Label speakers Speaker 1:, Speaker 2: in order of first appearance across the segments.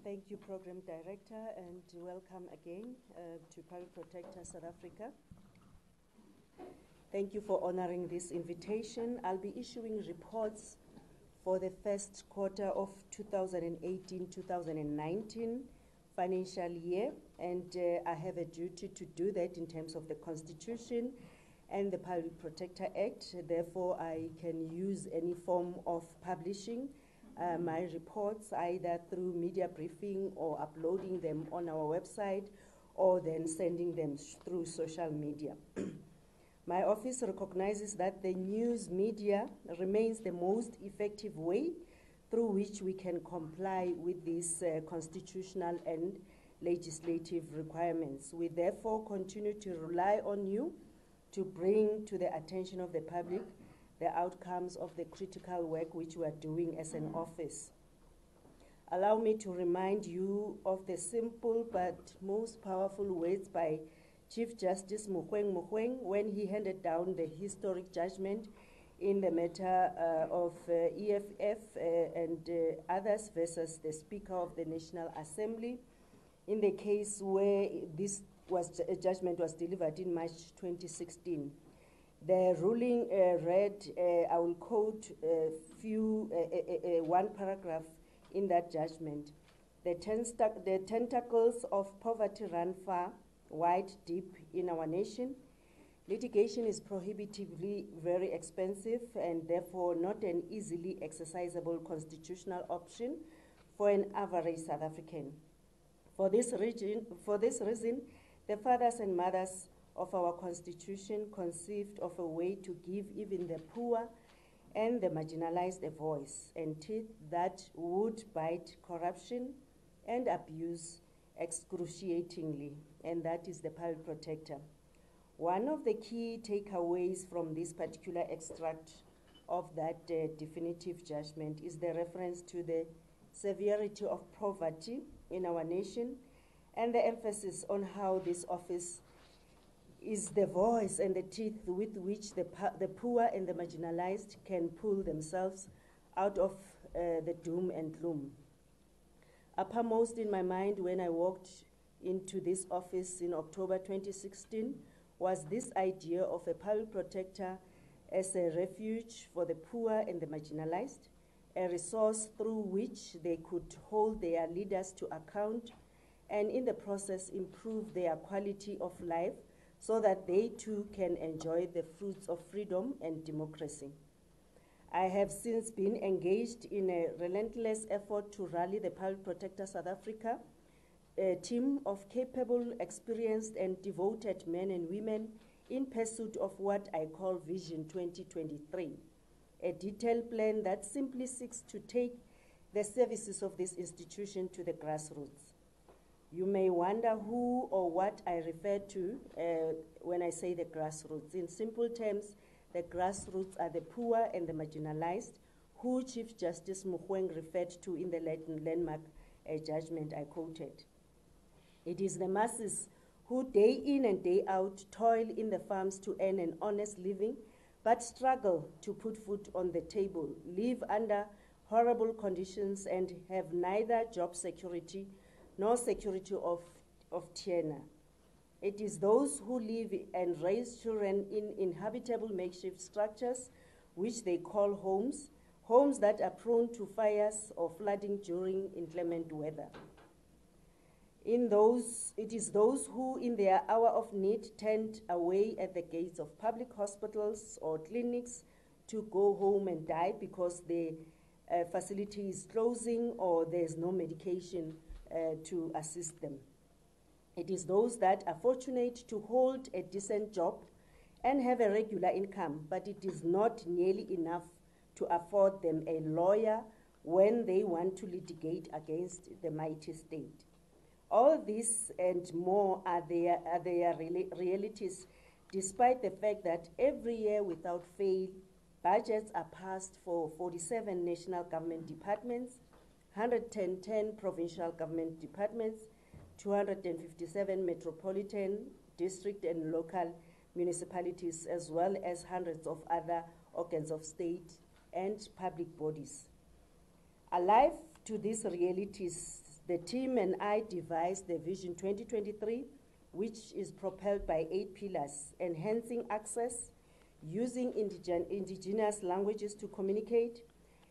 Speaker 1: Thank you, Program Director, and welcome again to Public Protector South Africa. Thank you for honoring this invitation. I'll be issuing reports for the first quarter of 2018-2019 financial year, and I have a duty to do that in terms of the Constitution and the Public Protector Act. Therefore, I can use any form of publishing my reports either through media briefing or uploading them on our website or then sending them through social media. My office recognizes that the news media remains the most effective way through which we can comply with these constitutional and legislative requirements. We therefore continue to rely on you to bring to the attention of the public the outcomes of the critical work which we are doing as an office. Allow me to remind you of the simple but most powerful words by Chief Justice Mkhwebane when he handed down the historic judgment in the matter of EFF and others versus the Speaker of the National Assembly, in the case where this judgment was delivered in March 2016. The ruling read, I will quote one paragraph in that judgment. The tentacles of poverty run far, wide, deep in our nation. Litigation is prohibitively very expensive and therefore not an easily exercisable constitutional option for an average South African. For this reason, the fathers and mothers of our Constitution conceived of a way to give even the poor and the marginalized a voice and teeth that would bite corruption and abuse excruciatingly, and that is the Public Protector. One of the key takeaways from this particular extract of that definitive judgment is the reference to the severity of poverty in our nation and the emphasis on how this office is the voice and the teeth with which the poor and the marginalized can pull themselves out of the doom and gloom. Uppermost in my mind when I walked into this office in October 2016 was this idea of a public protector as a refuge for the poor and the marginalized, a resource through which they could hold their leaders to account and in the process improve their quality of life so that they too can enjoy the fruits of freedom and democracy. I have since been engaged in a relentless effort to rally the Public Protector South Africa, a team of capable, experienced, and devoted men and women in pursuit of what I call Vision 2023, a detailed plan that simply seeks to take the services of this institution to the grassroots. You may wonder who or what I refer to when I say the grassroots. In simple terms, the grassroots are the poor and the marginalized, who Chief Justice Mkhwebane referred to in the landmark judgment I quoted. It is the masses who day in and day out toil in the farms to earn an honest living, but struggle to put food on the table, live under horrible conditions, and have neither job security nor security of tenure. It is those who live and raise children in inhabitable makeshift structures, which they call homes, homes that are prone to fires or flooding during inclement weather. It is those who, in their hour of need, turned away at the gates of public hospitals or clinics to go home and die because the facility is closing or there's no medication to assist them. It is those that are fortunate to hold a decent job and have a regular income, but it is not nearly enough to afford them a lawyer when they want to litigate against the mighty state. All this and more are their realities, despite the fact that every year without fail, budgets are passed for 47 national government departments, 110 provincial government departments, 257 metropolitan, district and local municipalities, as well as hundreds of other organs of state and public bodies. Alive to these realities, The team and I devised the Vision 2023, which is propelled by 8 pillars: enhancing access, using indigenous languages to communicate,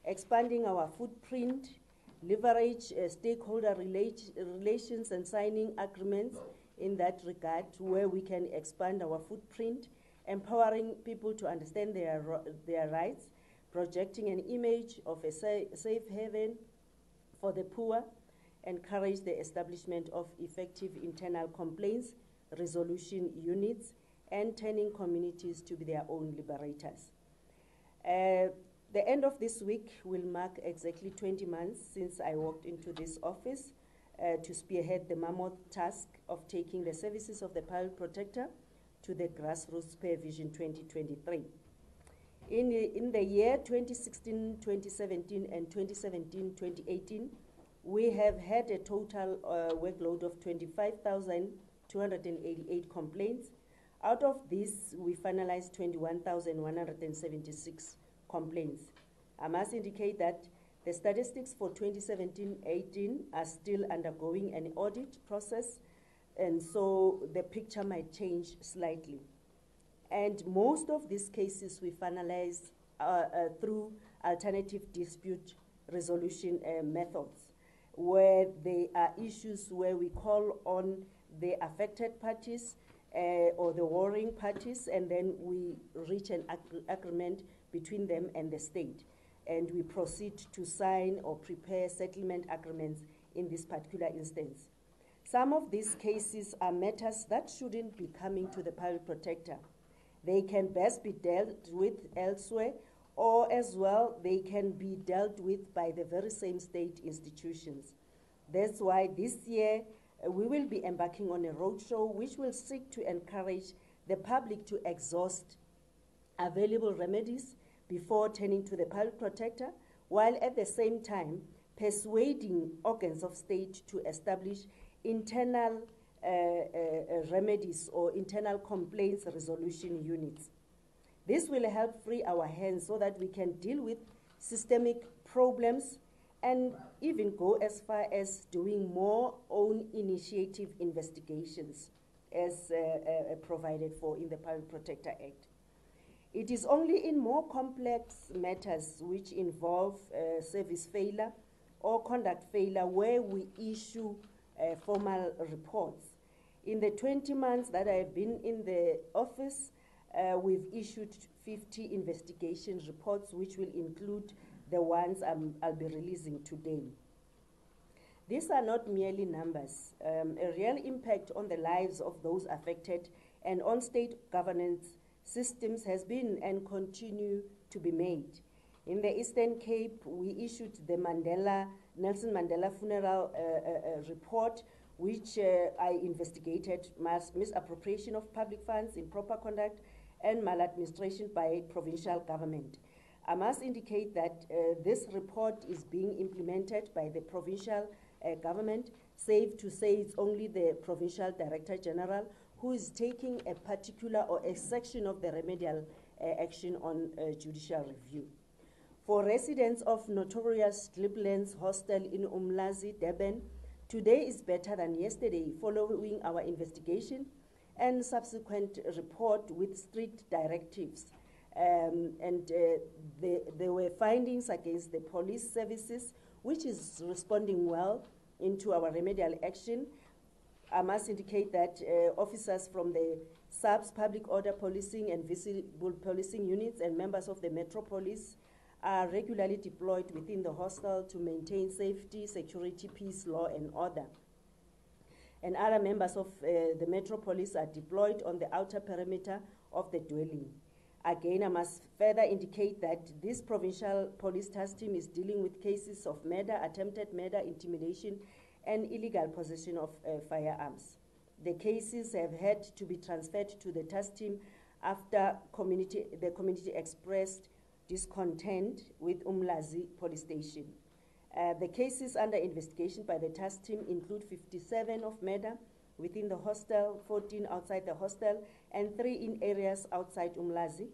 Speaker 1: expanding our footprint, leverage stakeholder relations and signing agreements in that regard where we can expand our footprint, empowering people to understand their rights, projecting an image of a safe haven for the poor, encourage the establishment of effective internal complaints resolution units, and turning communities to be their own liberators. The end of this week will mark exactly 20 months since I walked into this office to spearhead the mammoth task of taking the services of the Public Protector to the grassroots per Vision 2023. In the year 2016, 2017, and 2017, 2018, we have had a total workload of 25,288 complaints. Out of this, we finalized 21,176 complaints. I must indicate that the statistics for 2017-18 are still undergoing an audit process, and so the picture might change slightly. And most of these cases we finalize through alternative dispute resolution methods, where there are issues where we call on the affected parties or the warring parties, and then we reach an agreement between them and the state. And we proceed to sign or prepare settlement agreements in this particular instance. Some of these cases are matters that shouldn't be coming to the Public Protector. They can best be dealt with elsewhere, or as well, they can be dealt with by the very same state institutions. That's why this year, we will be embarking on a roadshow which will seek to encourage the public to exhaust available remedies before turning to the Public Protector, while at the same time persuading organs of state to establish internal remedies or internal complaints resolution units. This will help free our hands so that we can deal with systemic problems and even go as far as doing more own initiative investigations as provided for in the Public Protector Act. It is only in more complex matters which involve service failure or conduct failure where we issue formal reports. In the 20 months that I have been in the office, we've issued 50 investigation reports, which will include the ones I'll be releasing today. These are not merely numbers. A real impact on the lives of those affected and on state governance systems has been and continue to be made. In the Eastern Cape, we issued the Nelson Mandela Funeral Report, which I investigated misappropriation of public funds, improper conduct, and maladministration by provincial government. I must indicate that this report is being implemented by the provincial government, save to say it's only the Provincial Director General who is taking a particular or a section of the remedial action on judicial review. For residents of notorious Gliblands Hostel in Umlazi, Durban, today is better than yesterday following our investigation and subsequent report with strict directives. There were findings against the police services, which is responding well into our remedial action. I must indicate that officers from the SAPS, Public Order Policing and Visible Policing units, and members of the Metro Police are regularly deployed within the hostel to maintain safety, security, peace, law, and order. And other members of the Metro Police are deployed on the outer perimeter of the dwelling. Again, I must further indicate that this provincial police task team is dealing with cases of murder, attempted murder, intimidation, and illegal possession of firearms. The cases have had to be transferred to the task team after the community expressed discontent with Umlazi police station. The cases under investigation by the task team include 57 of murder within the hostel, 14 outside the hostel, and 3 in areas outside Umlazi,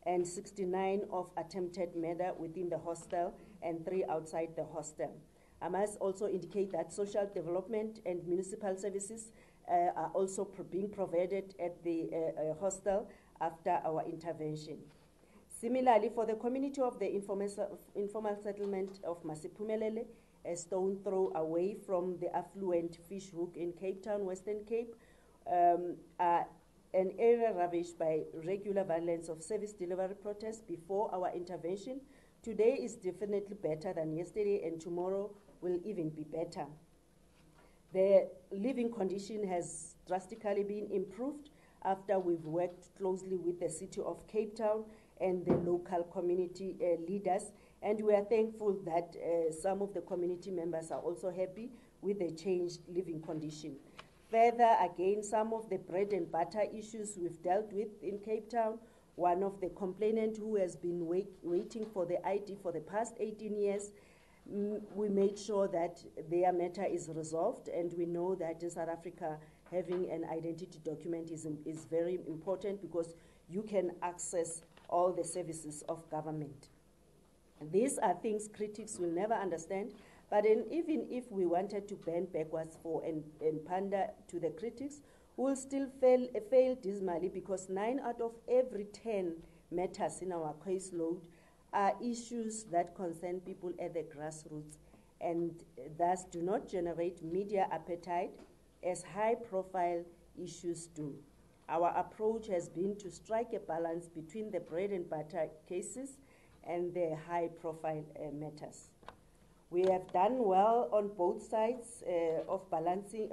Speaker 1: and 69 of attempted murder within the hostel and 3 outside the hostel. I must also indicate that social development and municipal services are also being provided at the hostel after our intervention. Similarly, for the community of the informal settlement of Masiphumelele, a stone throw away from the affluent fish hook in Cape Town, Western Cape, an area ravaged by regular violence of service delivery protests before our intervention. Today is definitely better than yesterday, and tomorrow will even be better. The living condition has drastically been improved after we've worked closely with the city of Cape Town and the local community leaders, and we are thankful that some of the community members are also happy with the changed living condition. Further, again, some of the bread and butter issues we've dealt with in Cape Town, one of the complainants who has been waiting for the ID for the past 18 years, we made sure that their matter is resolved, and we know that in South Africa having an identity document is very important because you can access all the services of government. These are things critics will never understand, but even if we wanted to bend backwards for and pander to the critics, we'll still fail dismally, because 9 out of every 10 matters in our caseload are issues that concern people at the grassroots and thus do not generate media appetite as high-profile issues do. Our approach has been to strike a balance between the bread and butter cases and the high-profile matters. We have done well on both sides of balancing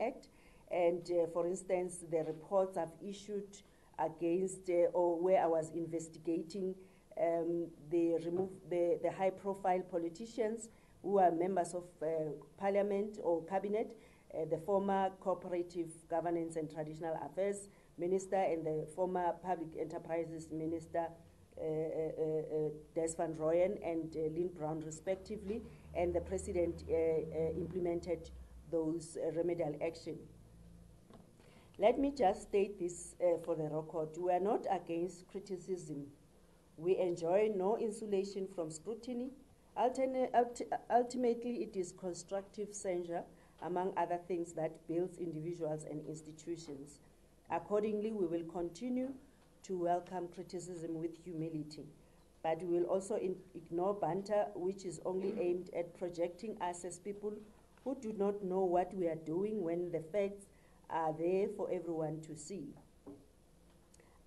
Speaker 1: act, and for instance, the reports I've issued against or where I was investigating the high-profile politicians who are members of parliament or cabinet, the former Cooperative Governance and Traditional Affairs Minister and the former Public Enterprises Minister, Des van Rooyen and Lynn Brown respectively, and the President implemented those remedial action. Let me just state this for the record. We are not against criticism. We enjoy no insulation from scrutiny. Ultimately, it is constructive censure, among other things, that builds individuals and institutions. Accordingly, we will continue to welcome criticism with humility, but we will also ignore banter, which is only aimed at projecting us as people who do not know what we are doing when the facts are there for everyone to see.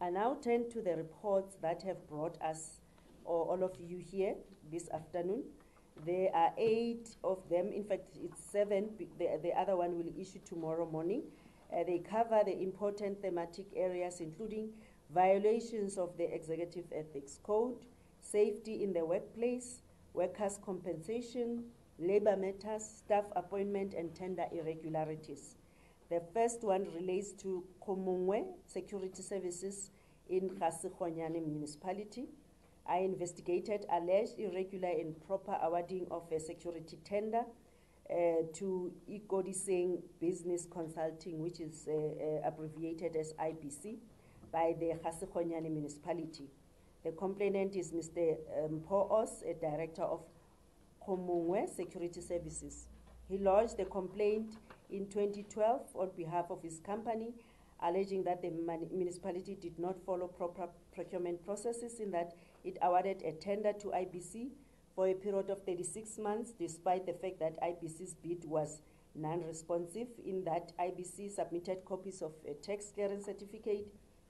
Speaker 1: I now turn to the reports that have brought us, or all of you here this afternoon. There are 8 of them. In fact, it's 7. The other one will issue tomorrow morning. They cover the important thematic areas, including violations of the Executive Ethics Code, safety in the workplace, workers' compensation, labor matters, staff appointment, and tender irregularities. The first one relates to Komungwe Security Services in Gaseload municipality. I investigated alleged irregular and improper awarding of a security tender to Ikodiseng Business Consulting, which is abbreviated as IBC, by the Gaseload municipality. The complainant is Mr. Mpho-Os, a director of Komungwe Security Services. He lodged the complaint in 2012 on behalf of his company, alleging that the municipality did not follow proper procurement processes, in that it awarded a tender to IBC for a period of 36 months, despite the fact that IBC's bid was non-responsive, in that IBC submitted copies of a tax clearance certificate,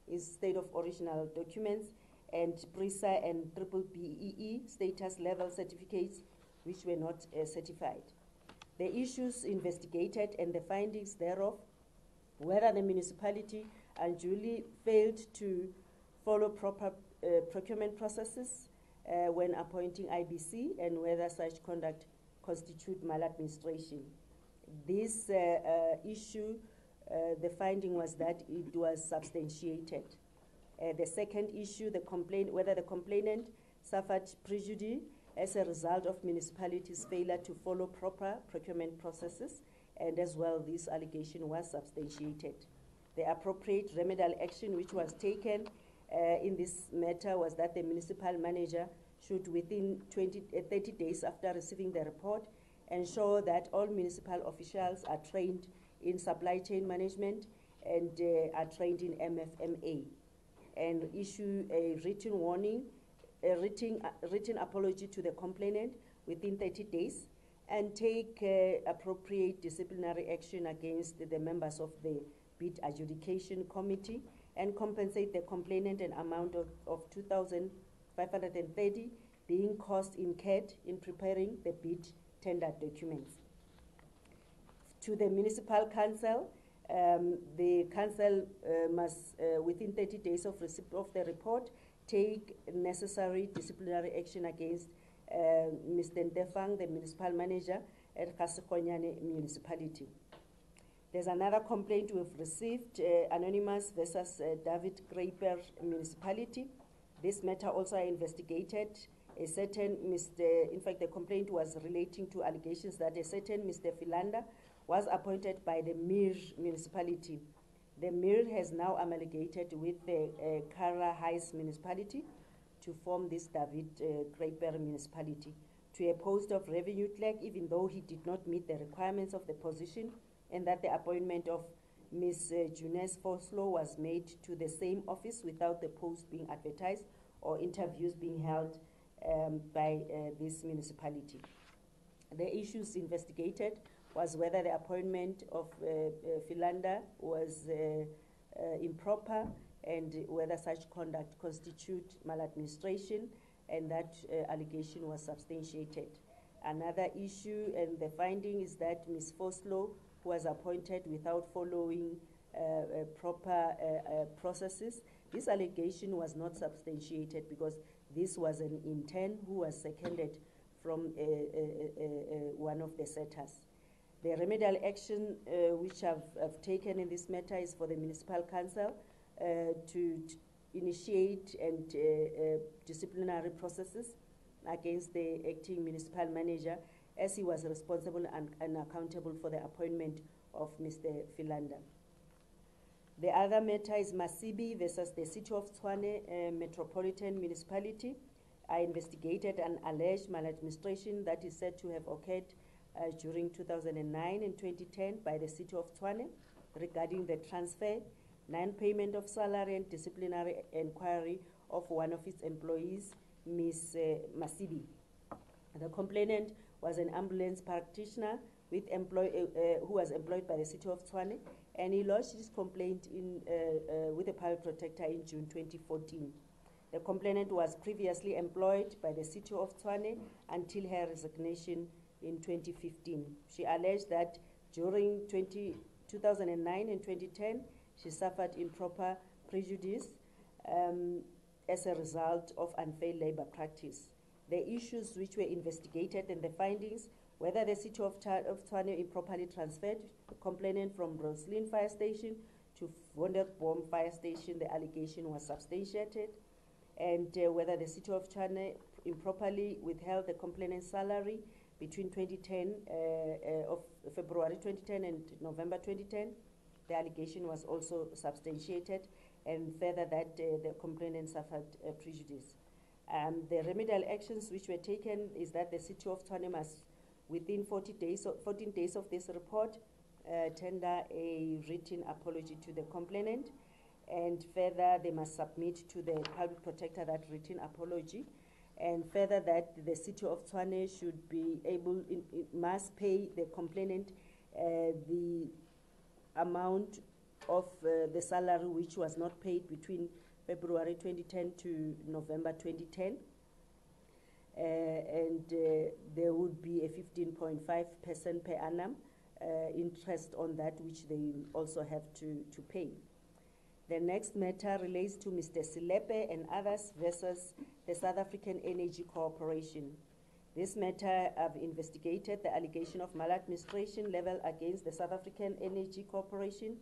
Speaker 1: its state of original documents, and PRISA and BBBEE status level certificates, which were not certified. The issues investigated and the findings thereof, whether the municipality unduly failed to follow proper procurement processes when appointing IBC, and whether such conduct constitute maladministration. This issue, the finding was that it was substantiated. The second issue, whether the complainant suffered prejudice as a result of municipalities' failure to follow proper procurement processes, and as well this allegation was substantiated. The appropriate remedial action which was taken in this matter was that the municipal manager should within 30 days after receiving the report ensure that all municipal officials are trained in supply chain management and are trained in MFMA, and issue a written warning, a written apology to the complainant within 30 days, and take appropriate disciplinary action against the members of the bid adjudication committee, and compensate the complainant an amount of 2,530 being cost incurred in preparing the bid tender documents. To the municipal council, the council must, within 30 days of receipt of the report, take necessary disciplinary action against Mr. Ntefang, the municipal manager at Caseload municipality. There's another complaint we've received, Anonymous versus David Graper municipality. This matter also investigated. A certain in fact, the complaint was relating to allegations that a certain Mr. Philander was appointed by the Mir municipality. The Mir has now amalgamated with the Kara Heights municipality to form this David Graper municipality to a post of revenue clerk, even though he did not meet the requirements of the position, and that the appointment of Ms. Junes Foslow was made to the same office without the post being advertised or interviews being held by this municipality. The issues investigated was whether the appointment of Philander was improper, and whether such conduct constitute maladministration, and that allegation was substantiated. Another issue and the finding is that Ms. Foslow, who was appointed without following proper processes, this allegation was not substantiated because this was an intern who was seconded from one of the setters. The remedial action which I've taken in this matter is for the municipal council to initiate and disciplinary processes against the acting municipal manager, as he was responsible and accountable for the appointment of Mr. Philander. The other matter is Masibi versus the City of Tshwane Metropolitan Municipality. I investigated an alleged maladministration that is said to have occurred during 2009 and 2010 by the City of Tshwane regarding the transfer, non-payment of salary, and disciplinary inquiry of one of its employees, Ms. Masibi. The complainant was an ambulance practitioner with who was employed by the City of Tshwane, and he lodged his complaint with the Public Protector in June 2014. The complainant was previously employed by the City of Tshwane until her resignation in 2015. She alleged that during 2009 and 2010, she suffered improper prejudice as a result of unfair labor practice. The issues which were investigated and the findings, whether the City of Tshwane improperly transferred the complainant from Roslyn Fire Station to Wonderboom Fire Station, the allegation was substantiated, and whether the City of Tshwane improperly withheld the complainant's salary between 2010, of February 2010 and November 2010, the allegation was also substantiated, and further that the complainant suffered prejudice. The remedial actions which were taken is that the City of Tshwane must, within 14 days of this report, tender a written apology to the complainant, and further they must submit to the Public Protector that written apology, and further that the City of Tshwane should be able, must pay the complainant the amount of the salary which was not paid between February 2010 to November 2010. There would be a 15.5% per annum interest on that, which they also have to pay. The next matter relates to Mr. Silepe and others versus the South African Energy Corporation. This matter, I've investigated the allegation of maladministration level against the South African Energy Corporation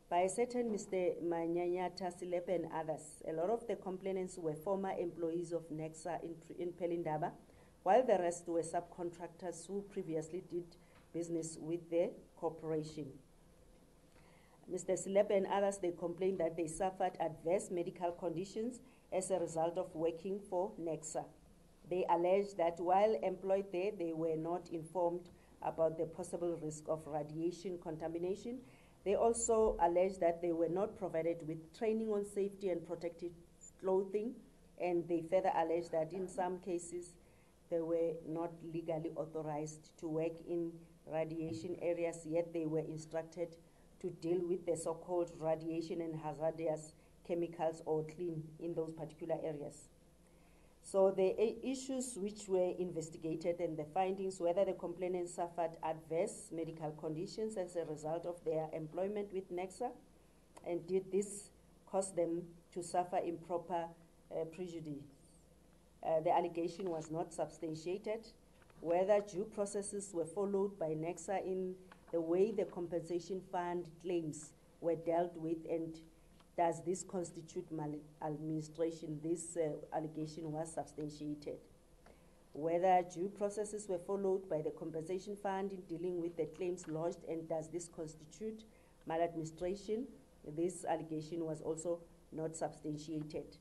Speaker 1: by a certain Mr. Manyanyata Silepe and others. A lot of the complainants were former employees of Nexa in Pelindaba, while the rest were subcontractors who previously did business with the corporation. Mr. Silepe and others, they complained that they suffered adverse medical conditions as a result of working for Nexa. They allege that while employed there, they were not informed about the possible risk of radiation contamination. They also allege that they were not provided with training on safety and protective clothing, and they further allege that in some cases, they were not legally authorized to work in radiation areas, yet they were instructed to deal with the so-called radiation and hazardous chemicals or clean in those particular areas. So the issues which were investigated and the findings, whether the complainants suffered adverse medical conditions as a result of their employment with NEXA, and did this cause them to suffer improper prejudice. The allegation was not substantiated. Whether due processes were followed by NEXA in the way the compensation fund claims were dealt with, and does this constitute maladministration? This allegation was substantiated. Whether due processes were followed by the compensation fund in dealing with the claims lodged, and does this constitute maladministration? This allegation was also not substantiated.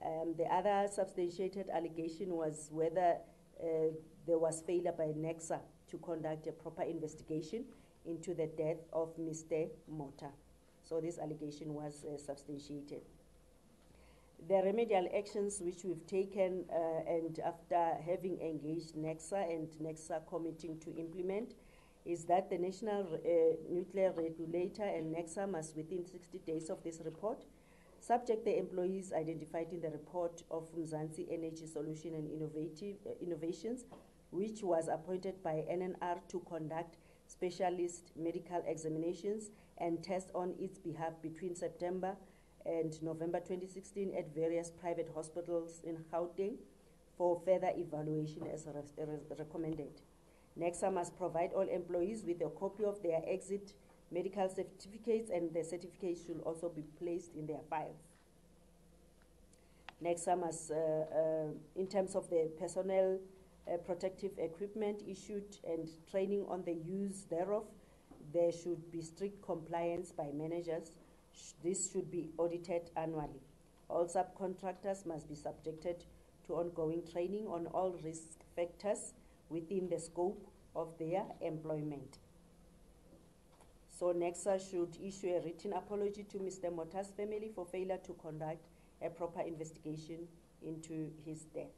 Speaker 1: The other substantiated allegation was whether there was failure by NEXA to conduct a proper investigation into the death of Mr. Mota. So this allegation was substantiated. The remedial actions which we've taken, and after having engaged NEXA and NEXA committing to implement, is that the National Nuclear Regulator and NEXA must, within 60 days of this report, subject the employees identified in the report of Mzansi Energy Solution and Innovations, which was appointed by NNR to conduct specialist medical examinations and tests on its behalf between September and November 2016 at various private hospitals in Gauteng for further evaluation as recommended. NEXA must provide all employees with a copy of their exit medical certificates, and the certificates should also be placed in their files. NEXA must, in terms of the personnel protective equipment issued and training on the use thereof, there should be strict compliance by managers. This should be audited annually. All subcontractors must be subjected to ongoing training on all risk factors within the scope of their employment. So NEXA should issue a written apology to Mr. Mota's family for failure to conduct a proper investigation into his death.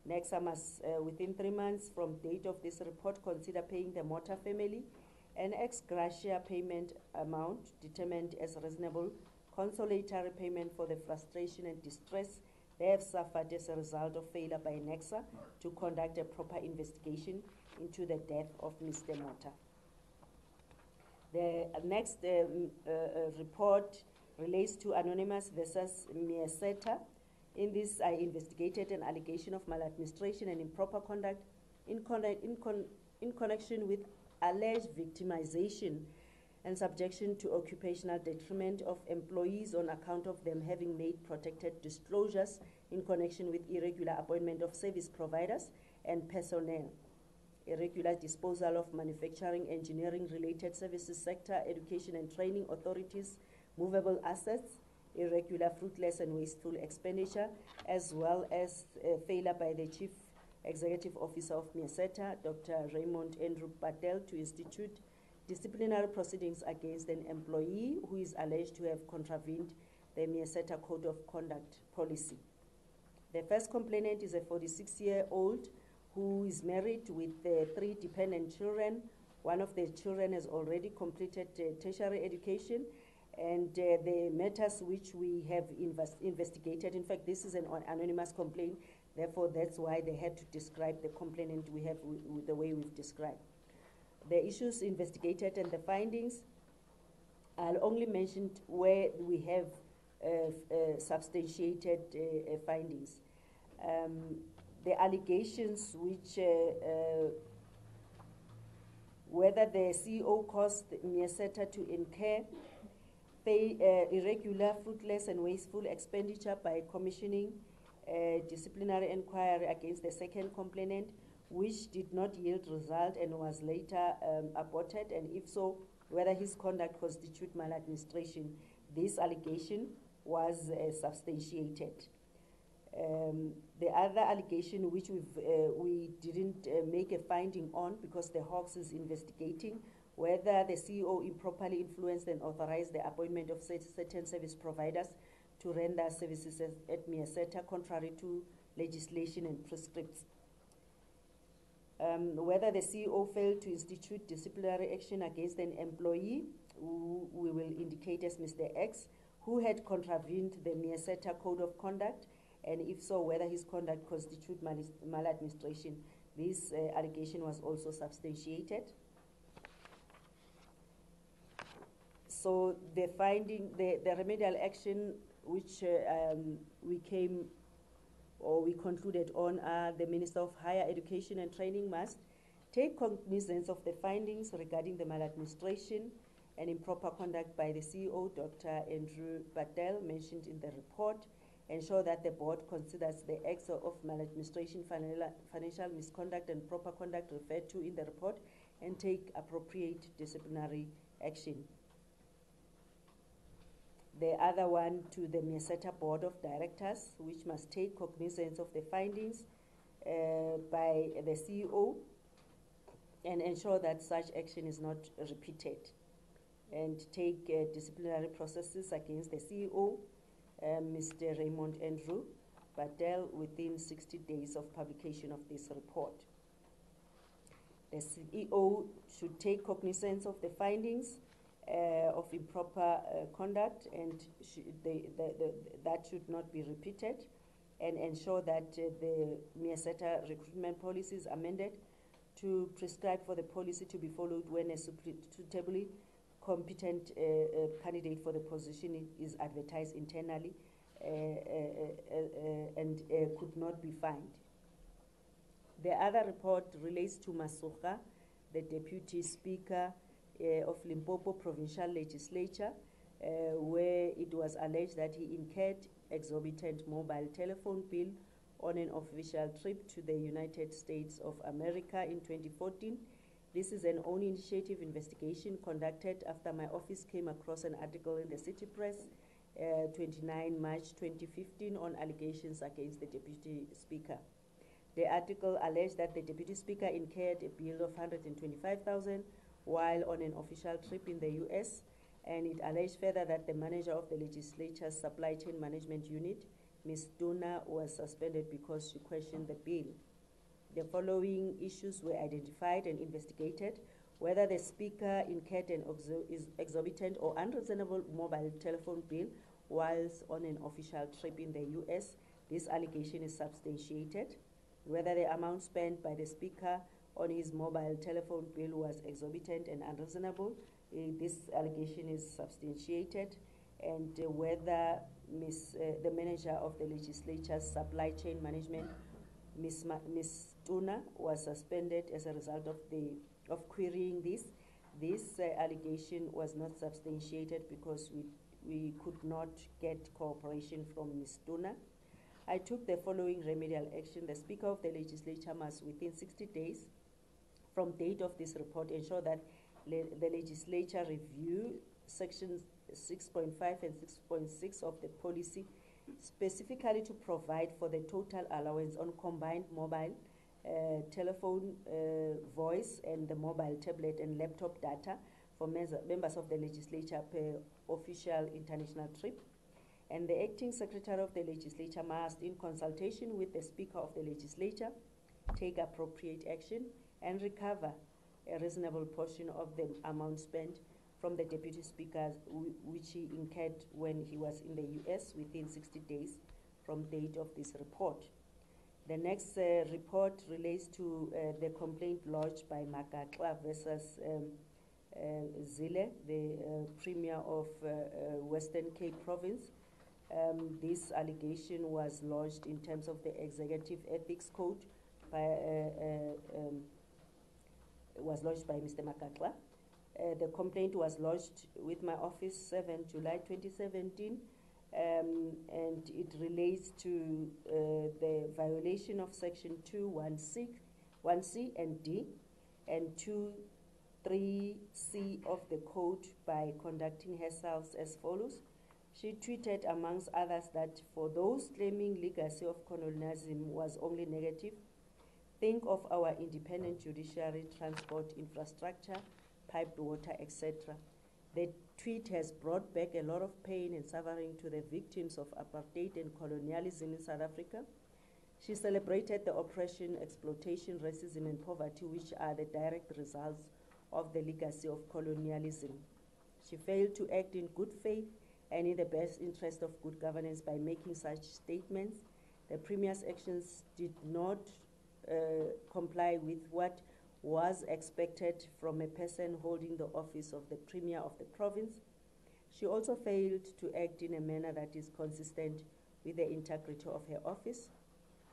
Speaker 1: NEXA must, within 3 months from date of this report, consider paying the Mota family an ex gratia payment amount determined as reasonable consolatory payment for the frustration and distress they have suffered as a result of failure by NEXA to conduct a proper investigation into the death of Mr. Mota. The next report relates to Anonymous versus Mieseta. In this, I investigated an allegation of maladministration and improper conduct in connection with alleged victimization and subjection to occupational detriment of employees on account of them having made protected disclosures in connection with irregular appointment of service providers and personnel, irregular disposal of manufacturing, engineering related services sector, education and training authorities, movable assets, irregular, fruitless and wasteful expenditure, as well as failure by the Chief Executive Officer of Mieseta, Dr. Raymond Andrew Patel, to institute disciplinary proceedings against an employee who is alleged to have contravened the Mieseta Code of Conduct policy. The first complainant is a 46-year-old who is married with 3 dependent children. One of the children has already completed tertiary education, and the matters which we have investigated, in fact, this is an anonymous complaint, therefore that's why they had to describe the complainant we have the way we've described. The issues investigated and the findings, I'll only mention where we have substantiated findings. The allegations which, whether the CEO caused Mieseta to incur irregular, fruitless and wasteful expenditure by commissioning a disciplinary inquiry against the second complainant, which did not yield result and was later aborted, and if so, whether his conduct constitute maladministration. This allegation was substantiated. The other allegation which we didn't make a finding on because the Hawks is investigating whether the CEO improperly influenced and authorized the appointment of certain service providers to render services at Miaseta contrary to legislation and prescripts. Whether the CEO failed to institute disciplinary action against an employee, who we will indicate as Mr. X, who had contravened the Miaseta Code of Conduct, and if so, whether his conduct constitute maladministration. This allegation was also substantiated. So the finding, the remedial action which we concluded on are the Minister of Higher Education and Training must take cognizance of the findings regarding the maladministration and improper conduct by the CEO, Dr. Andrew Patel, mentioned in the report, ensure that the board considers the acts of maladministration, financial misconduct and proper conduct referred to in the report and take appropriate disciplinary action. The other one to the Miaseta Board of Directors, which must take cognizance of the findings by the CEO and ensure that such action is not repeated, and take disciplinary processes against the CEO, Mr. Raymond Andrew Patel, within 60 days of publication of this report. The CEO should take cognizance of the findings of improper conduct, and that should not be repeated, and ensure that the Miaseta recruitment policy is amended to prescribe for the policy to be followed when a suitably competent candidate for the position is advertised internally and could not be found. The other report relates to Masuka, the Deputy Speaker of Limpopo Provincial Legislature, where it was alleged that he incurred exorbitant mobile telephone bill on an official trip to the United States of America in 2014. This is an own initiative investigation conducted after my office came across an article in the City Press, 29 March 2015, on allegations against the Deputy Speaker. The article alleged that the Deputy Speaker incurred a bill of $125,000 while on an official trip in the US, and it alleged further that the manager of the legislature's supply chain management unit, Ms. Duna, was suspended because she questioned the bill. The following issues were identified and investigated: whether the Speaker incurred an exorbitant or unreasonable mobile telephone bill whilst on an official trip in the US. This allegation is substantiated. Whether the amount spent by the Speaker on his mobile telephone bill was exorbitant and unreasonable. This allegation is substantiated. And whether the manager of the legislature's supply chain management, Ms. Tuna, was suspended as a result of querying this. This allegation was not substantiated because we could not get cooperation from Ms. Tuna. I took the following remedial action. The Speaker of the legislature must, within 60 days from date of this report, ensure that the legislature review sections 6.5 and 6.6 of the policy, specifically to provide for the total allowance on combined mobile telephone, voice, and the mobile tablet and laptop data for members of the legislature per official international trip. And the acting secretary of the legislature must, in consultation with the Speaker of the legislature, take appropriate action and recover a reasonable portion of the amount spent from the Deputy Speaker, which he incurred when he was in the US, within 60 days from date of this report. The next report relates to the complaint lodged by Makatla versus Zille, the Premier of Western Cape Province. This allegation was lodged in terms of the Executive Ethics Code by was lodged by Mr. Makatla. The complaint was lodged with my office 7 July 2017, and it relates to the violation of Section 2(1)(c) and D and 2(3)(c) of the code by conducting herself as follows. She tweeted, amongst others, that for those claiming legacy of colonialism was only negative, think of our independent judiciary, transport infrastructure, piped water, etc. The tweet has brought back a lot of pain and suffering to the victims of apartheid and colonialism in South Africa. She celebrated the oppression, exploitation, racism, and poverty, which are the direct results of the legacy of colonialism. She failed to act in good faith and in the best interest of good governance by making such statements. The Premier's actions did not comply with what was expected from a person holding the office of the Premier of the province. She also failed to act in a manner that is consistent with the integrity of her office.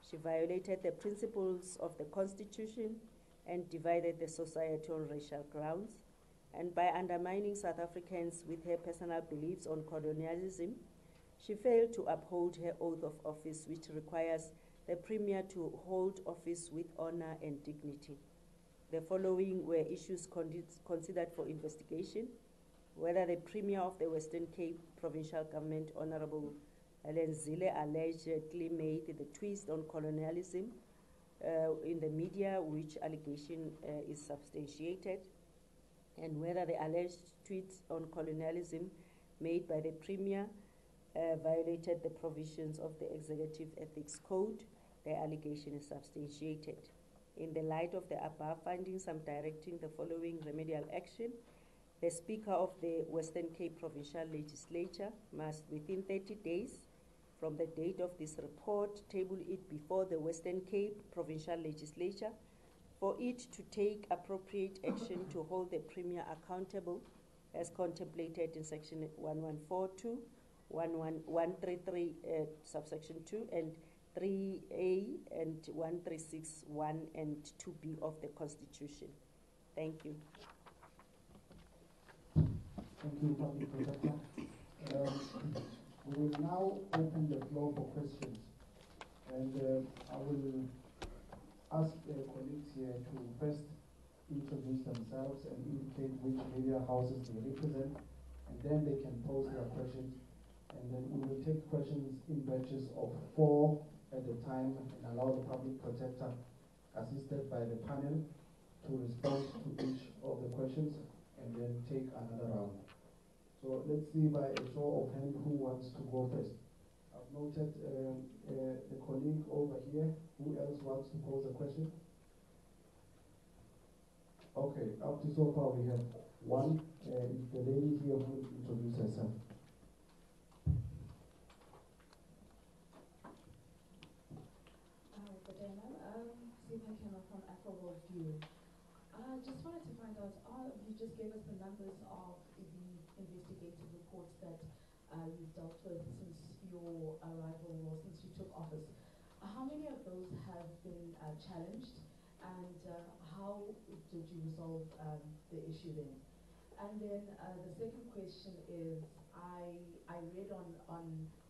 Speaker 1: She violated the principles of the Constitution and divided the society on racial grounds. And by undermining South Africans with her personal beliefs on colonialism, she failed to uphold her oath of office, which requires the Premier to hold office with honor and dignity. The following were issues considered for investigation: whether the Premier of the Western Cape Provincial Government, Honorable Zille, allegedly made the twist on colonialism in the media, which allegation is substantiated, and whether the alleged tweets on colonialism made by the Premier violated the provisions of the Executive Ethics Code. The allegation is substantiated. In the light of the above findings, I'm directing the following remedial action. The Speaker of the Western Cape Provincial Legislature must, within 30 days from the date of this report, table it before the Western Cape Provincial Legislature for it to take appropriate action to hold the Premier accountable as contemplated in Section 1142, 133, subsection 2, and 3A, and 136, 1 and 2B of the Constitution. Thank you.
Speaker 2: Thank you, Public Protector. We will now open the floor for questions. And I will ask colleagues here to first introduce themselves and indicate which media houses they represent, and then they can pose their questions. And then we will take questions in batches of 4 at a time and allow the Public Protector, assisted by the panel, to respond to each of the questions and then take another round. So let's see by a show of hands who wants to go first. I've noted the colleague over here. Who else wants to pose a question? Okay, up to so far we have one. If the lady here will introduce herself.
Speaker 3: Good day, ma'am. Zille from Afro View. I just wanted to find out, you just gave us the numbers of the investigative reports that you've dealt with since your arrival or since you took office. How many of those have been challenged, and how did you resolve the issue then? And then the second question is, I read on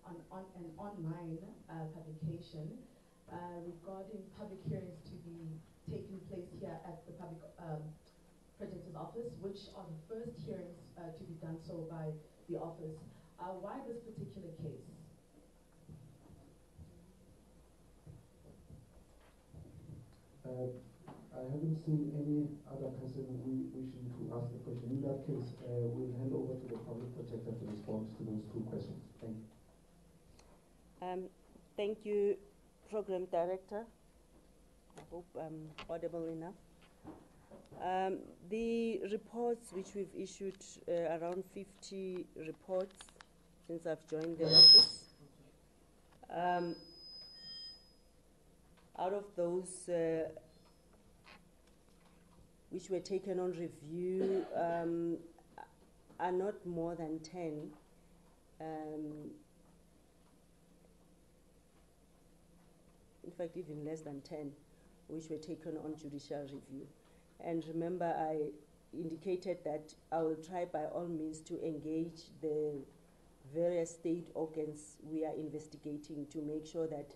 Speaker 3: an online publication regarding public hearings to be taking place here at the Public Protector's Office, which are the first hearings to be done so by the office. Why this particular case?
Speaker 2: I haven't seen any other person wishing to ask the question. In that case, we'll hand over to the Public Protector to respond to those 2 questions. Thank you.
Speaker 1: Thank you, Program Director. I hope I'm audible enough. The reports which we've issued, around 50 reports since I've joined the office. Out of those which were taken on review are not more than 10. In fact, even less than 10, which were taken on judicial review. And remember, I indicated that I will try by all means to engage the various state organs we are investigating to make sure that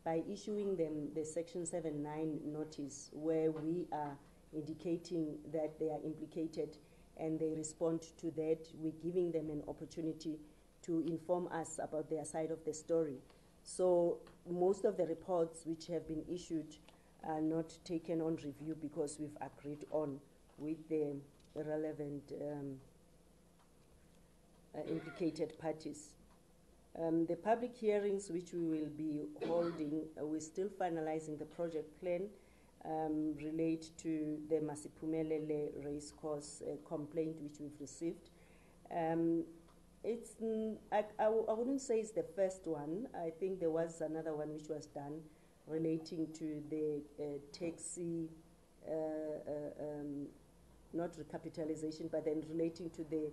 Speaker 1: by issuing them the Section 7(9) notice, where we are indicating that they are implicated and they respond to that, we're giving them an opportunity to inform us about their side of the story. So most of the reports which have been issued are not taken on review because we've agreed on with the relevant implicated parties. The public hearings which we will be holding, we're still finalizing the project plan, relate to the Masiphumelele race course complaint which we've received. I wouldn't say it's the first one. I think there was another one which was done relating to the taxi, not recapitalization, but then relating to the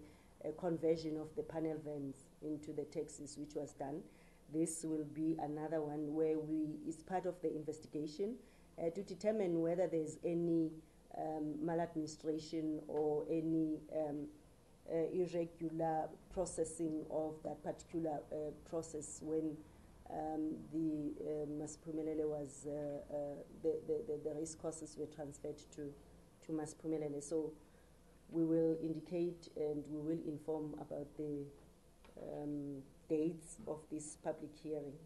Speaker 1: conversion of the panel vans into the taxis, which was done. This will be another one where it's part of the investigation to determine whether there's any maladministration or any irregular processing of that particular process when the Masiphumelele was, the race courses were transferred to Masiphumelele. So we will indicate and we will inform about the dates of this public hearing.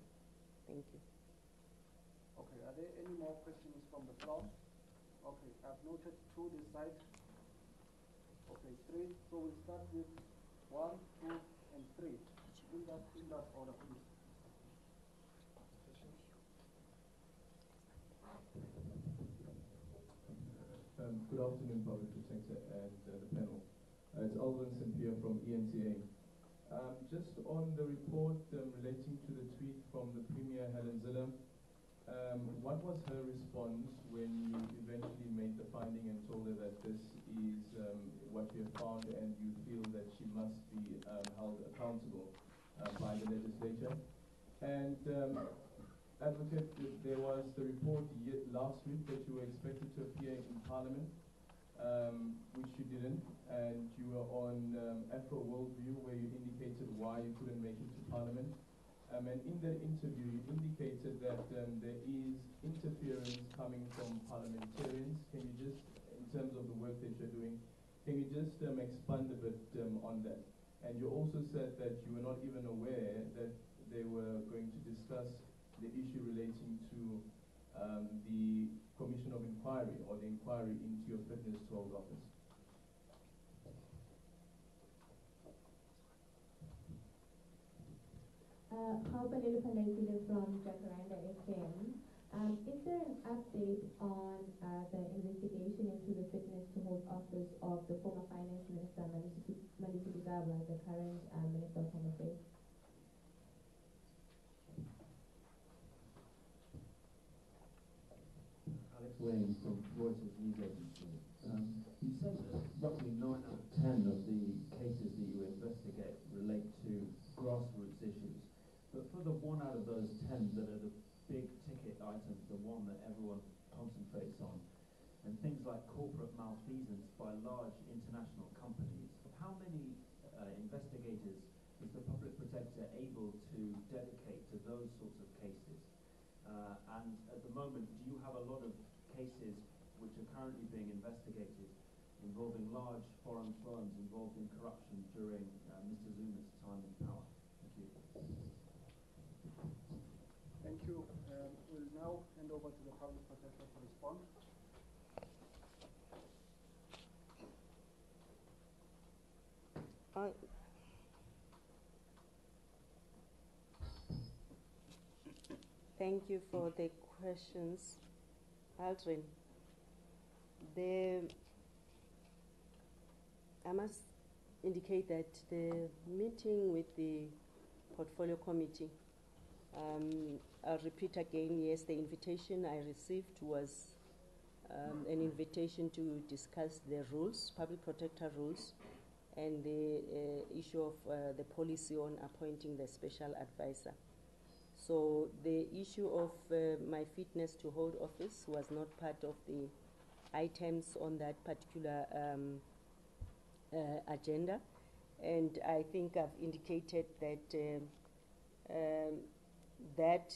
Speaker 1: Thank you.
Speaker 4: Okay, are there any more questions from the floor? Okay, I've noted 2 this side. Okay, 3. So we'll start with 1, 2, and 3. In that order, please.
Speaker 5: Good afternoon, Public Protector and the panel. It's Alvin Sampier from ENTA. Just on the report relating to the tweet from the Premier, Helen Zille, what was her response when you eventually made the finding and told her that this is what you have found and you feel that she must be held accountable by the legislature? And Advocate, there was the report last week that you were expected to appear in Parliament, which you didn't, and you were on Afro Worldview where you indicated why you couldn't make it to Parliament. And in that interview, you indicated that there is interference coming from parliamentarians. Can you just, in terms of the work that you're doing, can you just expand a bit on that? And you also said that you were not even aware that they were going to discuss the issue relating to the Commission of Inquiry or the inquiry into your fitness to hold office.
Speaker 6: Haubalele Palekile from Jacaranda FM. Is there an update on the investigation into the fitness to hold office of the former Finance Minister, Malisi Bigaba, the current Minister of Home Affairs?
Speaker 7: Wayne from Reuters News Agency. You said that roughly 9 out of 10 of the cases that you investigate relate to grassroots issues. But for the 1 out of those 10 that are the big ticket items, the one that everyone concentrates on, and things like corporate malfeasance by large international companies, how many investigators is the Public Protector able to dedicate to those sorts of cases? And at the moment, do you have a lot of cases which are currently being investigated involving large foreign firms involved in corruption during Mr. Zuma's time in power? Thank you.
Speaker 4: Thank you. We'll now hand over to the Public Protector to respond.
Speaker 1: Thank you for the questions, Aldrin. I must indicate that the meeting with the Portfolio Committee, I'll repeat again, yes, the invitation I received was an invitation to discuss the rules, Public Protector rules, and the issue of the policy on appointing the special advisor. So the issue of my fitness to hold office was not part of the items on that particular agenda. And I think I've indicated that that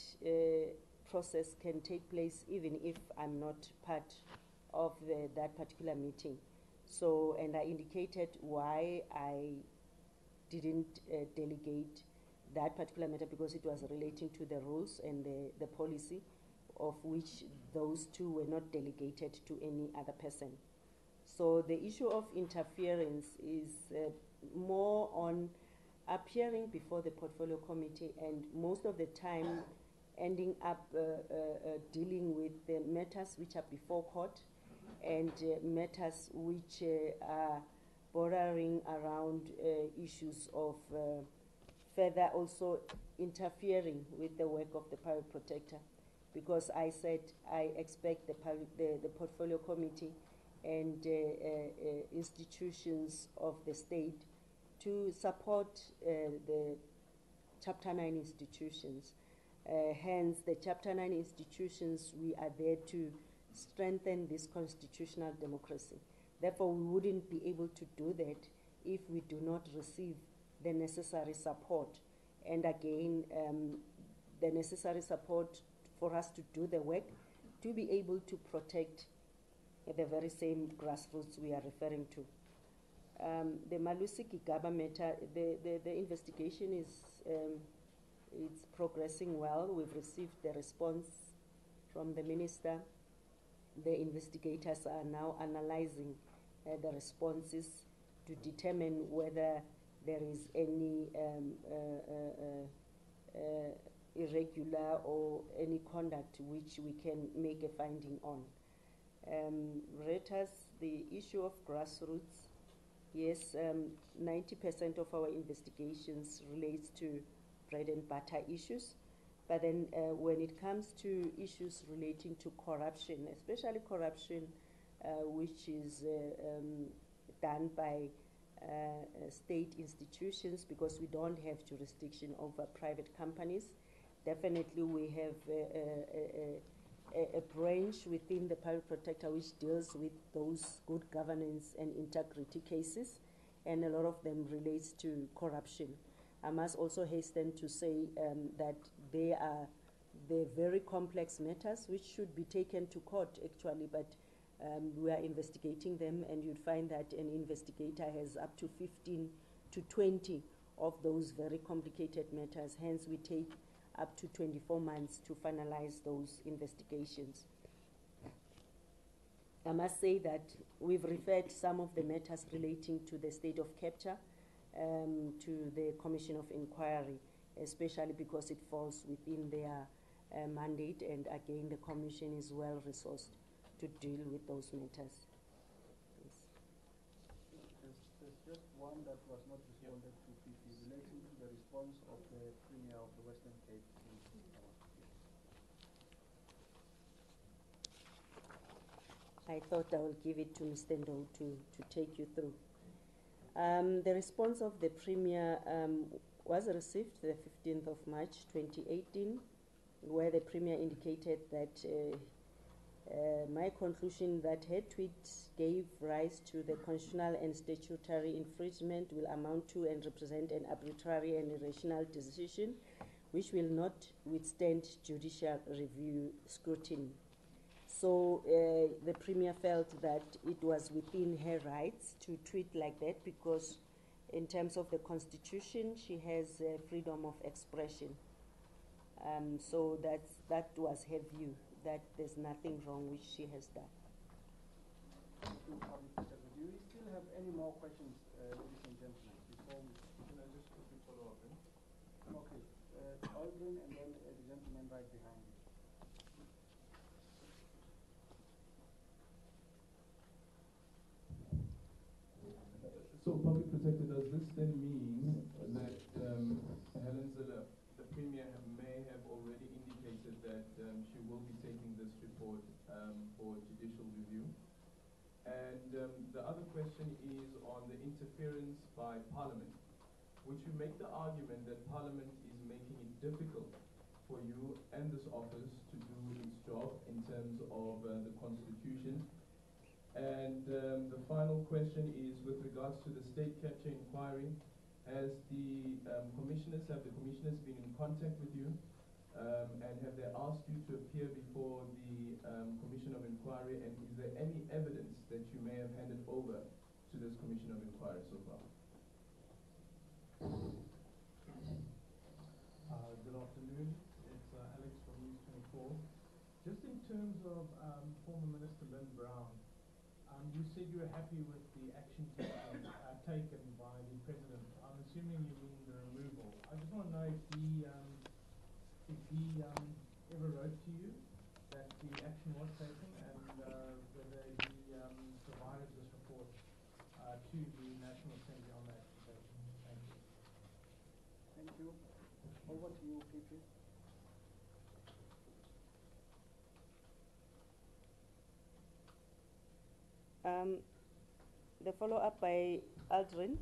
Speaker 1: process can take place even if I'm not part of that particular meeting. So, and I indicated why I didn't delegate that particular matter because it was relating to the rules and the policy, of which those two were not delegated to any other person. So the issue of interference is more on appearing before the portfolio committee, and most of the time ending up dealing with the matters which are before court and matters which are bordering around issues of further also interfering with the work of the public protector. Because I said I expect the portfolio committee and institutions of the state to support the Chapter 9 institutions. Hence, the Chapter 9 institutions, we are there to strengthen this constitutional democracy. Therefore, we wouldn't be able to do that if we do not receive the necessary support. And again, the necessary support for us to do the work, to be able to protect the very same grassroots we are referring to. The Malusi Gigaba matter, the investigation is it's progressing well. We've received the response from the minister. The investigators are now analyzing the responses to determine whether there is any irregular or any conduct which we can make a finding on. Reuters, the issue of grassroots, yes, 90% of our investigations relates to bread and butter issues. But then when it comes to issues relating to corruption, especially corruption which is done by state institutions, because we don't have jurisdiction over private companies, definitely we have a branch within the public protector which deals with those good governance and integrity cases, and a lot of them relates to corruption. I must also hasten to say that they are very complex matters which should be taken to court actually, but we are investigating them, and you'd find that an investigator has up to 15 to 20 of those very complicated matters. Hence, we take up to 24 months to finalize those investigations. I must say that we've referred some of the matters relating to the state of capture to the Commission of Inquiry, especially because it falls within their mandate, and again, the Commission is well resourced to deal with those matters. Yes.
Speaker 4: There's just one that was not responded to, relating to the response of the Premier of the Western Cape.
Speaker 1: I thought I will give it to Mr. Ndo to take you through. The response of the Premier was received the 15th of March 2018, where the Premier indicated that my conclusion that her tweet gave rise to the constitutional and statutory infringement will amount to and represent an arbitrary and irrational decision which will not withstand judicial review scrutiny. So the Premier felt that it was within her rights to tweet like that, because in terms of the Constitution, she has freedom of expression. So that was her view, that there's nothing wrong which she has done.
Speaker 4: Thank you, do you still have any more questions, ladies and gentlemen, before we...
Speaker 5: Can I just quickly follow up?
Speaker 4: Okay, Aldrin, and then the gentleman right behind you.
Speaker 5: So, Public Protector, does this then mean that Helen Zille, the Premier, may have already indicated that she will be taking this report for judicial review? And the other question is on the interference by Parliament. Would you make the argument that Parliament is making it difficult for you and this office to do its job in terms of the Constitution? And the final question is with regards to the state capture inquiry. Have the commissioners been in contact with you? And have they asked you to appear before the Commission of Inquiry? And is there any evidence that you may have handed over to this Commission of Inquiry so far?
Speaker 8: before. Just in terms of former Minister Lynn Brown, you said you were happy with the action taken by the President. I'm assuming you mean the removal. I just want to know if he ever wrote to you that the action was taken and whether he provided this report to the National Assembly on that application. Thank you.
Speaker 4: Thank you. Over to you, PP.
Speaker 1: The follow-up by Aldrin.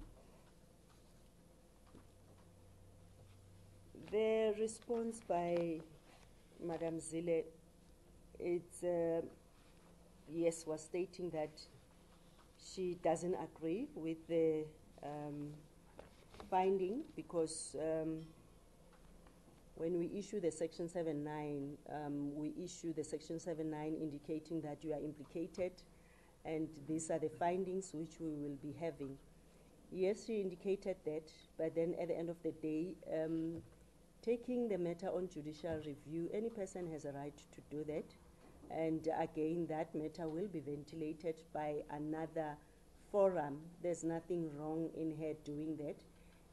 Speaker 1: The response by Madam Zille, it's yes, was stating that she doesn't agree with the finding because when we issue the Section 7.9, we issue the Section 7.9 indicating that you are implicated, and these are the findings which we will be having. Yes, she indicated that, but then at the end of the day, taking the matter on judicial review, any person has a right to do that. And again, that matter will be ventilated by another forum. There's nothing wrong in her doing that.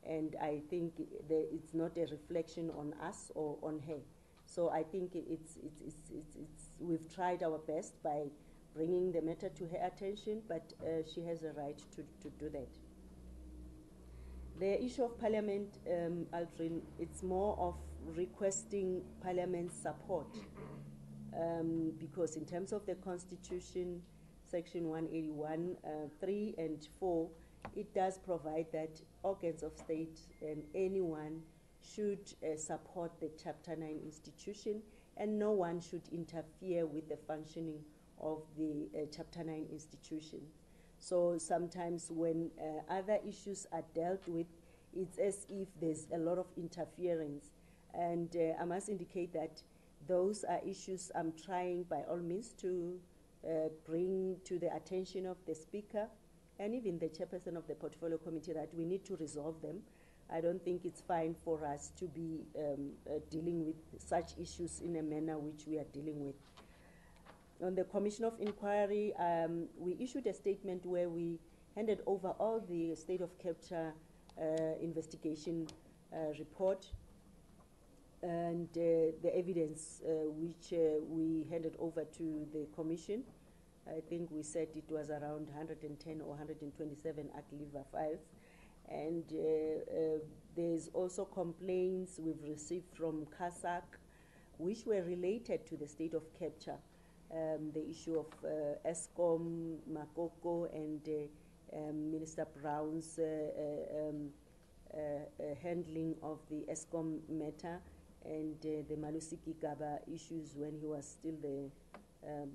Speaker 1: And I think it's not a reflection on us or on her. So I think we've tried our best by bringing the matter to her attention, but she has a right to do that. The issue of Parliament, Aldrin, it's more of requesting Parliament's support because in terms of the Constitution, Section 181, 3 and 4, it does provide that organs of state and anyone should support the Chapter 9 institution, and no one should interfere with the functioning of the Chapter 9 institution. So sometimes when other issues are dealt with, it's as if there's a lot of interference. And I must indicate that those are issues I'm trying by all means to bring to the attention of the Speaker and even the Chairperson of the Portfolio Committee that we need to resolve them. I don't think it's fine for us to be dealing with such issues in a manner which we are dealing with. On the Commission of Inquiry, we issued a statement where we handed over all the state of capture investigation report and the evidence which we handed over to the Commission. I think we said it was around 110 or 127 Akliva files. And there's also complaints we've received from CASAC, which were related to the state of capture. The issue of ESCOM, Makoko, and Minister Brown's handling of the ESCOM matter, and the Malusiki Gaba issues when he was still the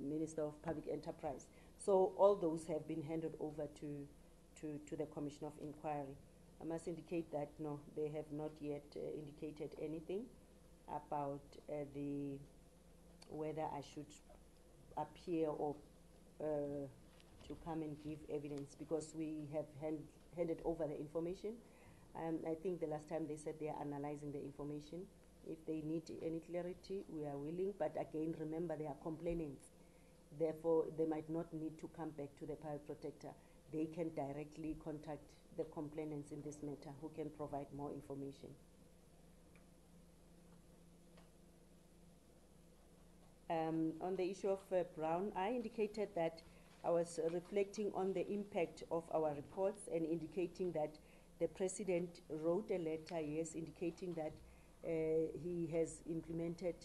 Speaker 1: Minister of Public Enterprise. So all those have been handed over to the Commission of Inquiry. I must indicate that no, they have not yet indicated anything about whether I should appear or to come and give evidence, because we have handed over the information. I think the last time they said they are analyzing the information. If they need any clarity, we are willing, but again, remember they are complainants. Therefore, they might not need to come back to the Public Protector. They can directly contact the complainants in this matter who can provide more information. On the issue of Brown, I indicated that I was reflecting on the impact of our reports and indicating that the President wrote a letter, yes, indicating that he has implemented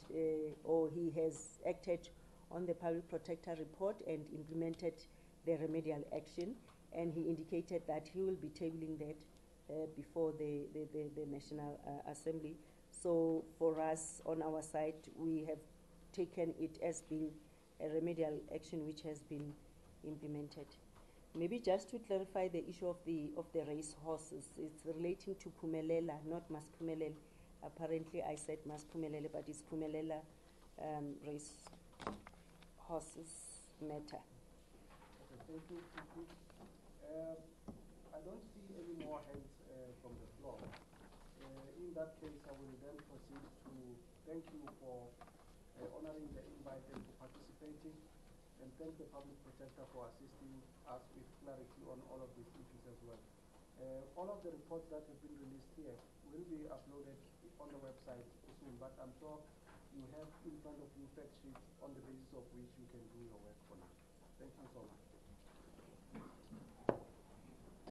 Speaker 1: or he has acted on the Public Protector report and implemented the remedial action, and he indicated that he will be tabling that before the National Assembly. So for us, on our side, we have taken it as being a remedial action which has been implemented. Maybe just to clarify the issue of the race horses, it's relating to Phumelela, not Masphumelele. Apparently I said Masphumelele, but it's Phumelela race horses matter.
Speaker 4: Okay, thank you. I don't see any more hands from the floor. In that case, I will then proceed to thank you for honoring the invite and for participating, and thank the Public Protector for assisting us with clarity on all of these issues as well. All of the reports that have been released here will be uploaded on the website soon, but I'm sure you have in front of you fact sheets on the basis of which you can do your work for now. Thank you so much.